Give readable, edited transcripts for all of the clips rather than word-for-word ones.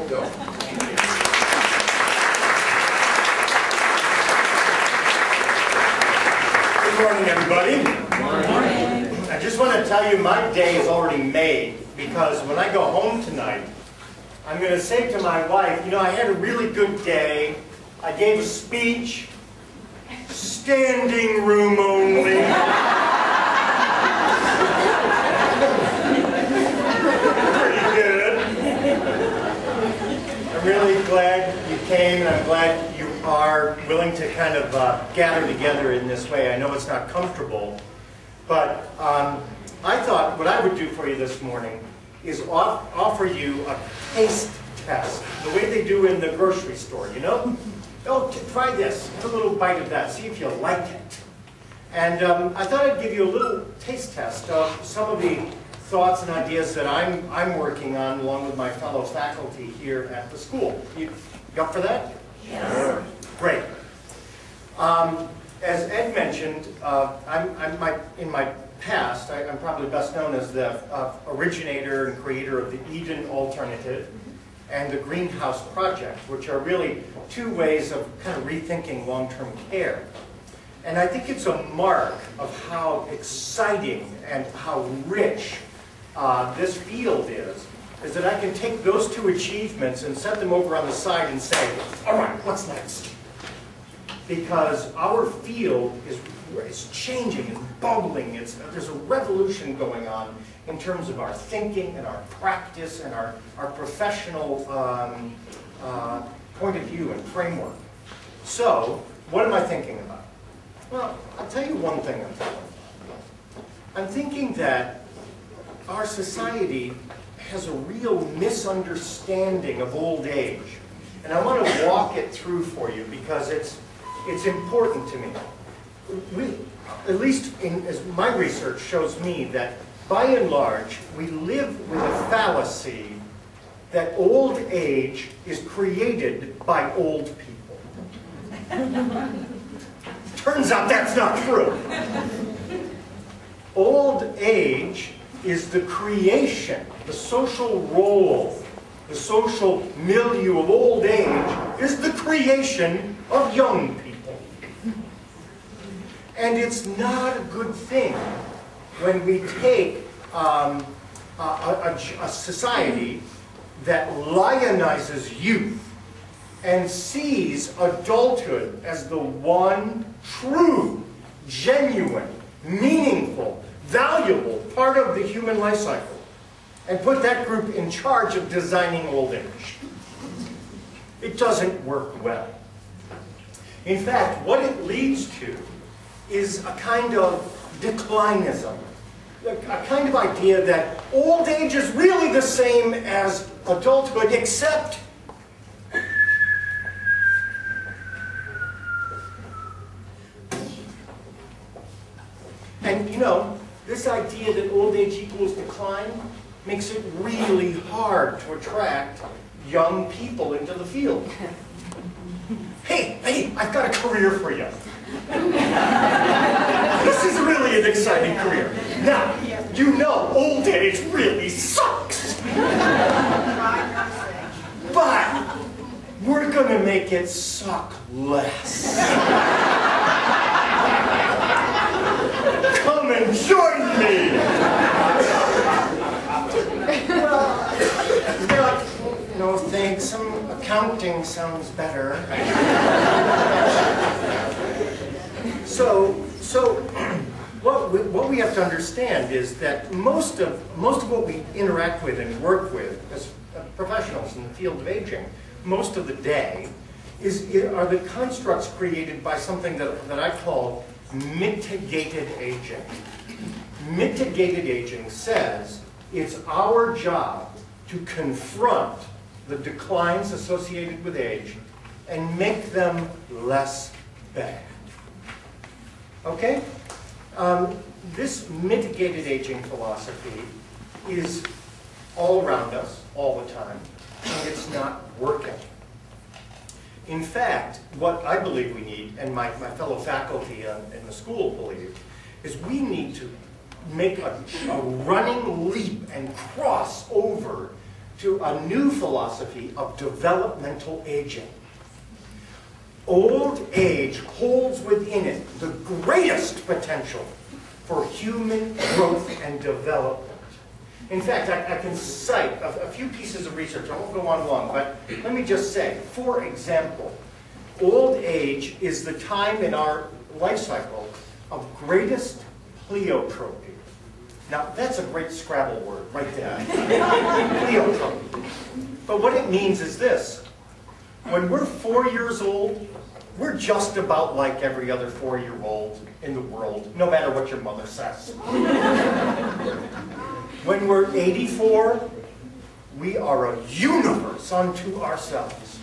will go. Good morning, everybody. Good morning. I just want to tell you my day is already made, because when I go home tonight, I'm going to say to my wife, you know, I had a really good day. I gave a speech, standing room only. Pretty good. I'm really glad you came, and I'm glad you are willing to kind of gather together in this way. I know it's not comfortable, but I thought what I would do for you this morning is offer you a taste test, the way they do in the grocery store, you know? Oh, try this, a little bite of that, see if you like it. And I thought I'd give you a little taste test of some of the thoughts and ideas that I'm working on along with my fellow faculty here at the school. You up for that? Yes. Great. As Ed mentioned, in my past, I'm probably best known as the originator and creator of the Eden Alternative and the Greenhouse Project, which are really two ways of kind of rethinking long-term care. And I think it's a mark of how exciting and how rich this field is that I can take those two achievements and set them over on the side and say, all right, what's next? Because our field is changing, it's bubbling, there's a revolution going on in terms of our thinking and our practice and our professional point of view and framework. So, what am I thinking about? Well, I'll tell you one thing I'm thinking about. I'm thinking that our society has a real misunderstanding of old age. And I want to walk it through for you because it's important to me. At least as my research shows me, that by and large, we live with a fallacy that old age is created by old people. Turns out that's not true. Old age is the creation, the social role, the social milieu of old age is the creation of young people. And it's not a good thing when we take a society that lionizes youth and sees adulthood as the one true, genuine, meaningful, valuable part of the human life cycle, and put that group in charge of designing old age. It doesn't work well. In fact, what it leads to is a kind of declinism, a kind of idea that old age is really the same as adulthood, except and you know, this idea that old age equals decline makes it really hard to attract young people into the field. Hey, I've got a career for you. This is really an exciting career. Now, you know old age really sucks. But we're going to make it suck less. Come and join me. Well, no thanks. Some accounting sounds better. So what we have to understand is that most of what we interact with and work with as professionals in the field of aging, most of the day, are the constructs created by something that I call mitigated aging. Mitigated aging says it's our job to confront the declines associated with age and make them less bad. Okay? This mitigated aging philosophy is all around us, all the time, and it's not working. In fact, what I believe we need, and my fellow faculty in the school believe, is we need to make a running leap and cross over to a new philosophy of developmental aging. Old age holds within it the greatest potential for human growth and development. In fact, I can cite a few pieces of research. I won't go on long, but let me just say, for example, old age is the time in our life cycle of greatest pleiotropy. Now, that's a great Scrabble word right there. Pleiotropy. But what it means is this. When we're 4 years old, we're just about like every other 4-year-old in the world, no matter what your mother says. When we're 84, we are a universe unto ourselves.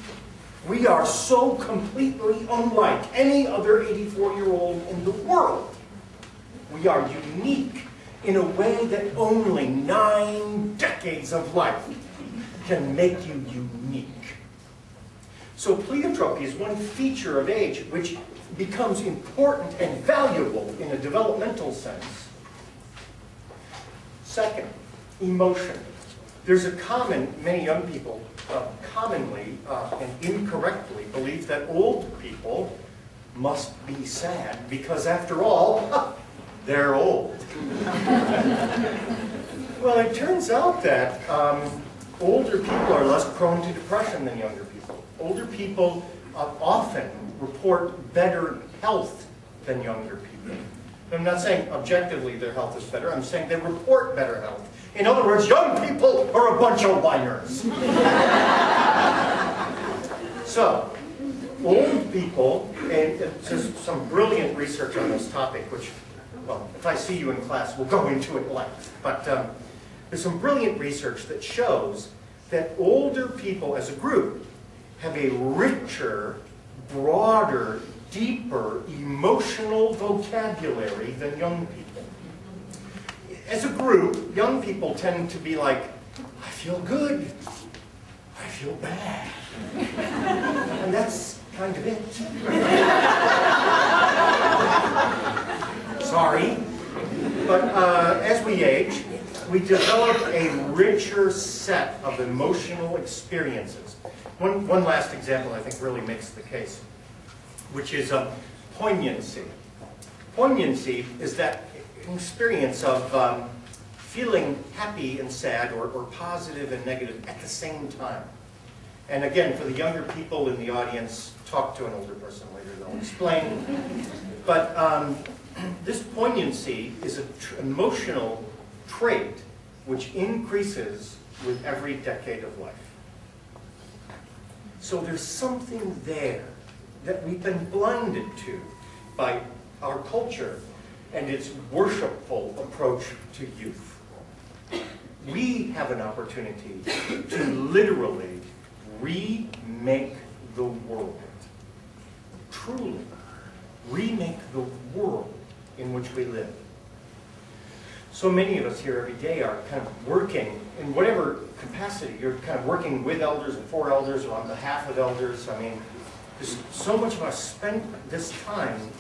We are so completely unlike any other 84-year-old in the world. We are unique in a way that only 9 decades of life can make you unique. So pleiotropy is one feature of age which becomes important and valuable in a developmental sense. Second, emotion. There's a many young people commonly and incorrectly believe that old people must be sad because after all, they're old. Well, it turns out that older people are less prone to depression than younger people. Older people often report better health than younger people. I'm not saying objectively their health is better, I'm saying they report better health. In other words, young people are a bunch of whiners. So, old people, and there's some brilliant research on this topic, which, well, if I see you in class, we'll go into it length. But there's some brilliant research that shows that older people as a group have a richer, broader, deeper emotional vocabulary than young people. As a group, young people tend to be like, I feel good, I feel bad. And that's kind of it. Sorry. But as we age, we develop a richer set of emotional experiences. One last example I think really makes the case, which is poignancy. Poignancy is that experience of feeling happy and sad, or positive and negative at the same time. And again, for the younger people in the audience, talk to an older person later, they'll explain. But this poignancy is an emotional trait which increases with every decade of life. So there's something there that we've been blinded to by our culture and its worshipful approach to youth. We have an opportunity to literally remake the world. Truly remake the world in which we live. So many of us here every day are kind of working in whatever capacity. You're kind of working with elders and for elders or on behalf of elders. I mean, there's so much of us spend this time.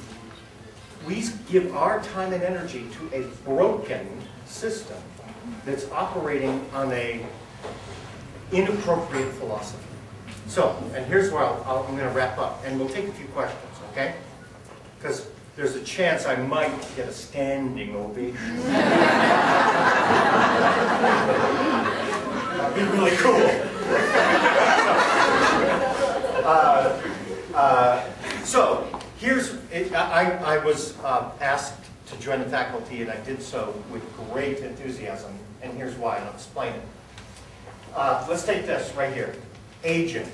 We give our time and energy to a broken system that's operating on a inappropriate philosophy. So, and here's where I'm going to wrap up, and we'll take a few questions, okay? Because there's a chance I might get a standing ovation. That'd be really cool. So here's, I was asked to join the faculty, and I did so with great enthusiasm, and here's why, and I'll explain it. Let's take this right here. Aging.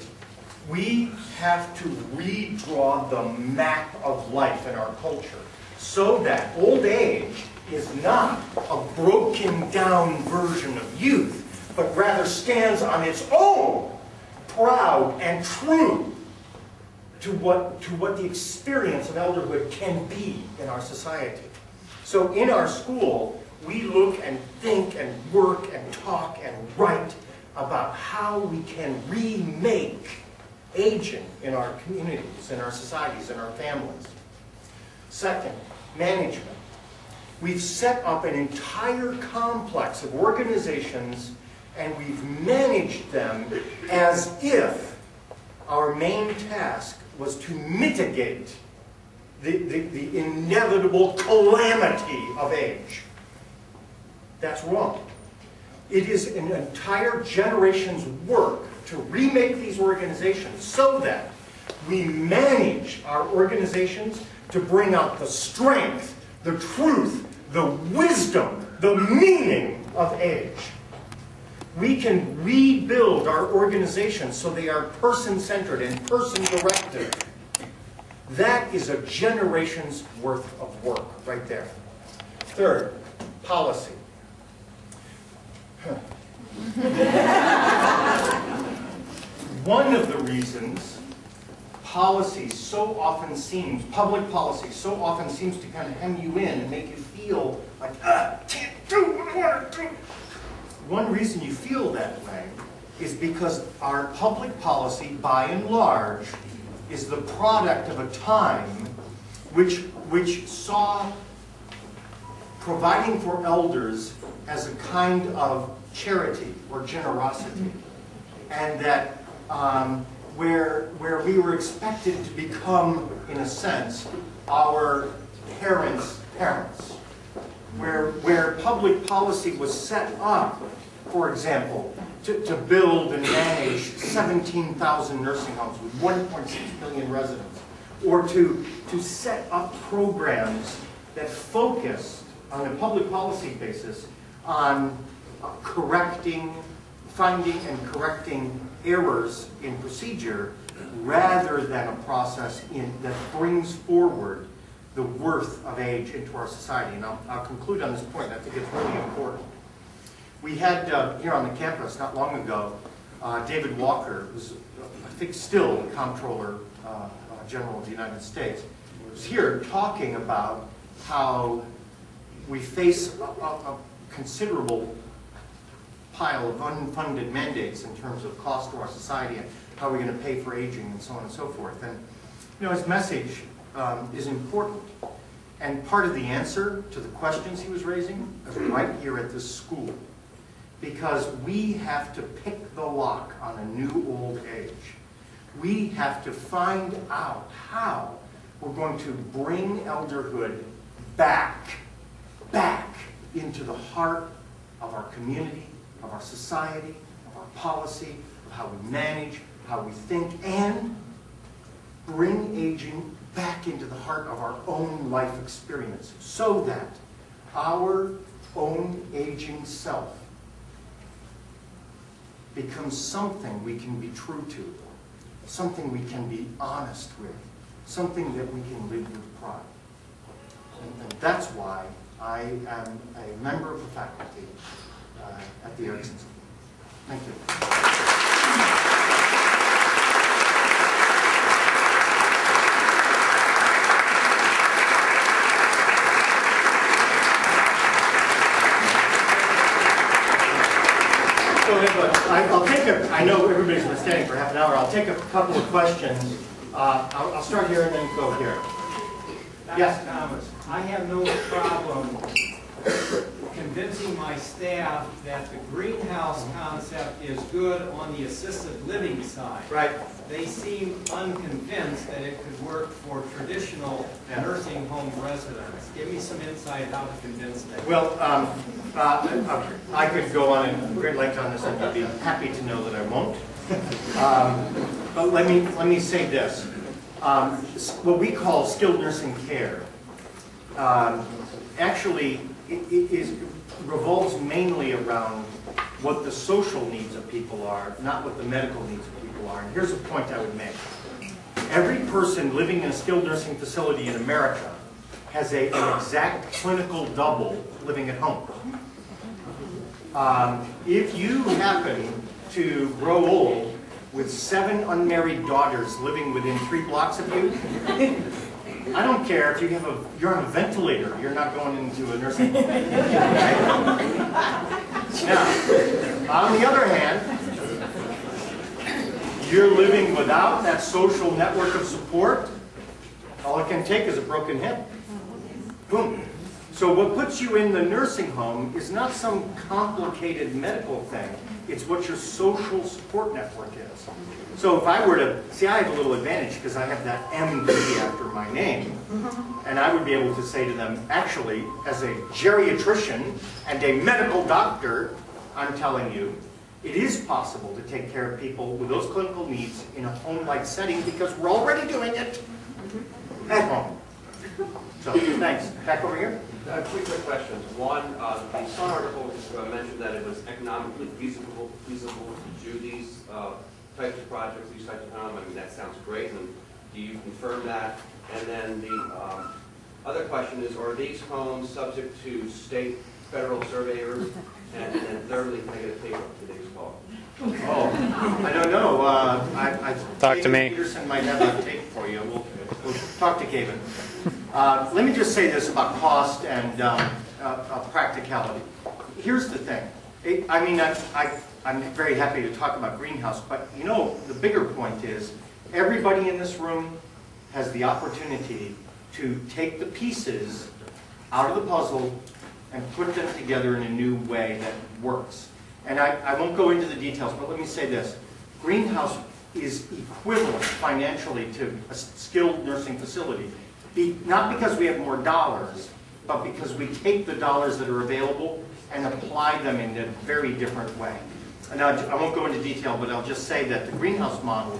We have to redraw the map of life in our culture so that old age is not a broken down version of youth, but rather stands on its own, proud and true to what the experience of elderhood can be in our society. So in our school, we look and think and work and talk and write about how we can remake aging in our communities, in our societies, in our families. Second, management. We've set up an entire complex of organizations and we've managed them as if our main task was to mitigate the inevitable calamity of age. That's wrong. It is an entire generation's work to remake these organizations so that we manage our organizations to bring out the strength, the truth, the wisdom, the meaning of age. We can rebuild our organizations so they are person-centered and person-directed. That is a generation's worth of work right there. Third, policy. One of the reasons policy so often seems, public policy so often seems to kind of hem you in and make you feel like, can't do what I want to do. One reason you feel that way is because our public policy, by and large, is the product of a time which saw providing for elders as a kind of charity or generosity, and that where we were expected to become, in a sense, our parents' parents, where public policy was set up, for example, to build and manage 17,000 nursing homes with 1.6 million residents, or to set up programs that focused on a public policy basis on finding and correcting errors in procedure, rather than a process that brings forward the worth of age into our society. And I'll conclude on this point. I think it's really important. We had here on the campus not long ago, David Walker, who's I think still the Comptroller General of the United States, was here talking about how we face a considerable pile of unfunded mandates in terms of cost to our society and how we're going to pay for aging and so on and so forth. And his message is important. And part of the answer to the questions he was raising is right here at this school. Because we have to pick the lock on a new old age. We have to find out how we're going to bring elderhood back into the heart of our community, of our society, of our policy, of how we manage, how we think, and bring aging back into the heart of our own life experience so that our own aging self becomes something we can be true to, something we can be honest with, something that we can live with pride. And that's why I am a member of the faculty at the Erickson School. Thank you. I know everybody's been standing for half an hour. I'll take a couple of questions. I'll start here and then go here. Yes, Thomas. I have no problem convincing my staff that the greenhouse concept is good on the assisted living side. Right. They seem unconvinced that it could work for traditional nursing home residents. Give me some insight how to convince them. Well, I could go on in great length on this, and I'd be happy to know that I won't. But let me say this. What we call skilled nursing care actually revolves mainly around what the social needs of people are, not what the medical needs of people are. And here's a point I would make. Every person living in a skilled nursing facility in America has an exact clinical double living at home. If you happen to grow old with 7 unmarried daughters living within 3 blocks of you, I don't care if you're on a ventilator, you're not going into a nursing home. Now, on the other hand, you're living without that social network of support, all it can take is a broken hip. Boom. So what puts you in the nursing home is not some complicated medical thing. It's what your social support network is. So if I were to, see, I have a little advantage because I have that MD after my name. And I would be able to say to them, actually, as a geriatrician and a medical doctor, I'm telling you, it is possible to take care of people with those clinical needs in a home-like setting because we're already doing it at home. So, thanks. Back over here. Two quick questions. One, the Sun article mentioned that it was economically feasible to do these types of projects, these types of homes. I mean, that sounds great. And do you confirm that? And then the other question is, are these homes subject to state, federal surveyors? And then thirdly, can I get a tape of today's call? Oh, I don't know. Talk to me. Peterson might have a tape for you. We'll talk to Kevin. Let me just say this about cost and practicality. Here's the thing. I mean, I'm very happy to talk about greenhouse, but you know, the bigger point is everybody in this room has the opportunity to take the pieces out of the puzzle and put them together in a new way that works. And I won't go into the details, but let me say this. Greenhouse is equivalent financially to a skilled nursing facility. Not because we have more dollars, but because we take the dollars that are available and apply them in a very different way. And I won't go into detail, but I'll just say that the greenhouse model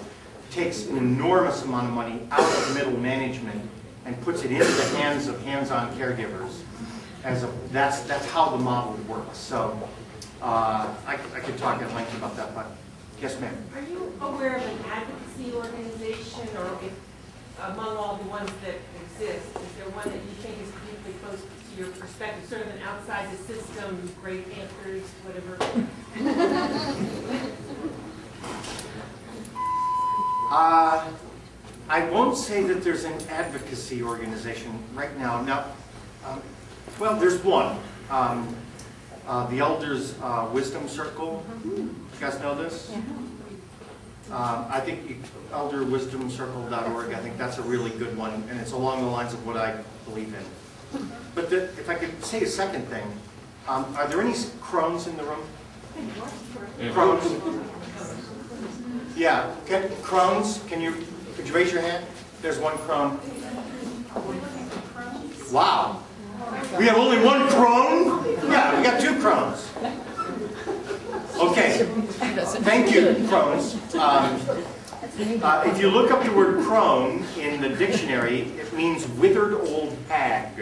takes an enormous amount of money out of middle management and puts it into the hands of hands-on caregivers. That's how the model works. So I could talk at length about that, but yes, ma'am. Are you aware of an advocacy organization, or if, among all the ones that exist, is there one that you think is particularly close to your perspective, sort of an outside the system, Great Anchors, whatever? I won't say that there's an advocacy organization right now. Now, well, there's one. The Elders Wisdom Circle. You guys know this? I think elderwisdomcircle.org, I think that's a really good one, and it's along the lines of what I believe in. But if I could say a second thing, are there any crones in the room? Crones? Yeah, crones, could you raise your hand? There's one crone. Wow. We have only one crone? Yeah, we got two crones. Okay, thank you, crones. If you look up the word crone in the dictionary, it means withered old hag.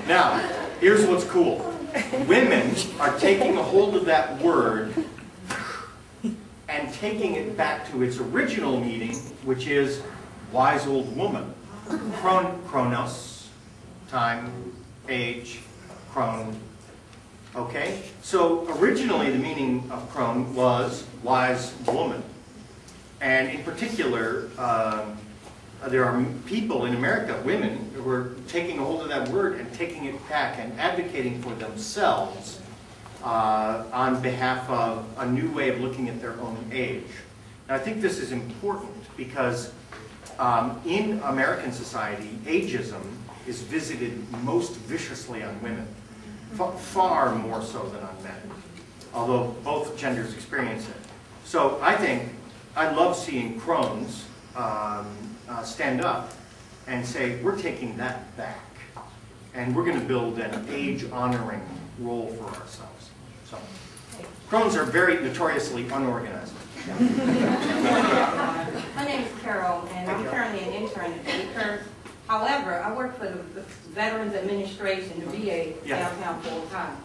Now, here's what's cool. Women are taking a hold of that word and taking it back to its original meaning, which is wise old woman. Chronos, time, age, crone. Okay? So originally the meaning of crone was wise woman. And in particular, there are people in America, women, who are taking a hold of that word and taking it back and advocating for themselves on behalf of a new way of looking at their own age. And I think this is important because in American society, ageism is visited most viciously on women, far more so than on men, although both genders experience it. So I love seeing crones stand up and say, we're taking that back, and we're going to build an age-honoring role for ourselves. So, crones are very notoriously unorganized. My name is Carol, and I'm currently an intern at Baker. However, I work for the Veterans Administration, the VA, downtown full-time.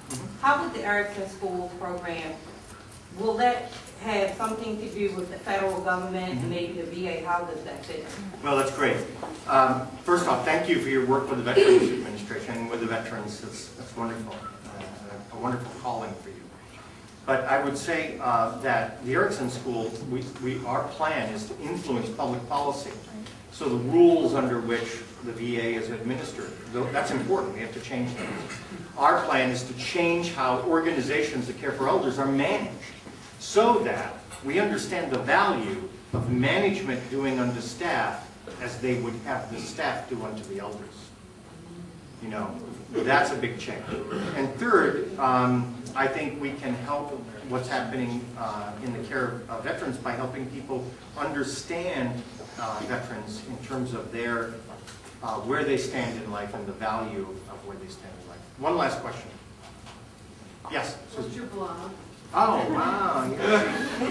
How would the Erickson School program, will that have something to do with the federal government and maybe the VA? How does that fit? Well, that's great. First off, thank you for your work with the Veterans Administration and with the veterans. That's wonderful. A wonderful calling for you. But I would say that the Erickson School, our plan is to influence public policy. So the rules under which the VA is administered, that's important. We have to change them. Our plan is to change how organizations that care for elders are managed so that we understand the value of management doing unto staff as they would have the staff do unto the elders. You know, that's a big change. And third, I think we can help what's happening in the care of veterans by helping people understand veterans in terms of their where they stand in life and the value of where they stand in life. One last question. Yes? What's your blog? Oh, wow.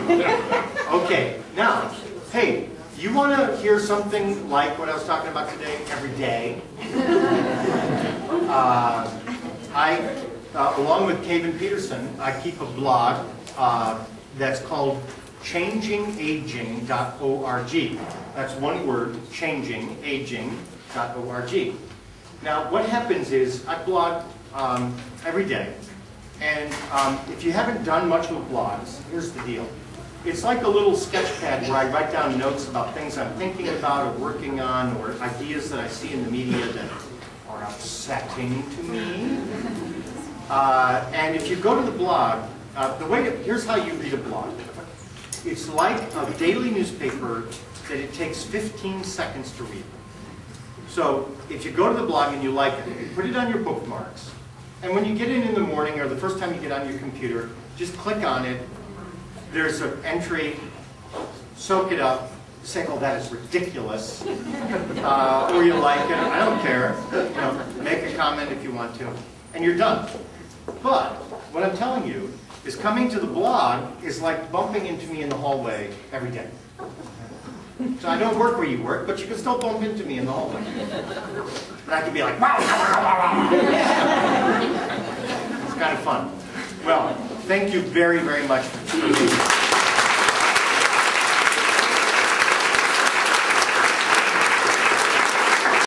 Yeah. Okay, now, hey, you want to hear something like what I was talking about today every day? Along with Kevin Peterson, I keep a blog that's called changingaging.org. That's one word, changingaging.org. Now, what happens is I blog every day. And if you haven't done much with blogs, here's the deal. It's like a little sketch pad where I write down notes about things I'm thinking about or working on or ideas that I see in the media that are upsetting to me. And if you go to the blog, here's how you read a blog. It's like a daily newspaper that it takes 15 seconds to read. So if you go to the blog and you like it, you put it on your bookmarks. And when you get in the morning or the first time you get on your computer, just click on it. There's an entry, soak it up, say, oh, that is ridiculous, or you like it, I don't care. You know, make a comment if you want to, and you're done. But what I'm telling you is coming to the blog is like bumping into me in the hallway every day. So I don't work where you work, but you can still bump into me in the hallway. And I can be like, it's kind of fun. Well, thank you very, very much for tuning in.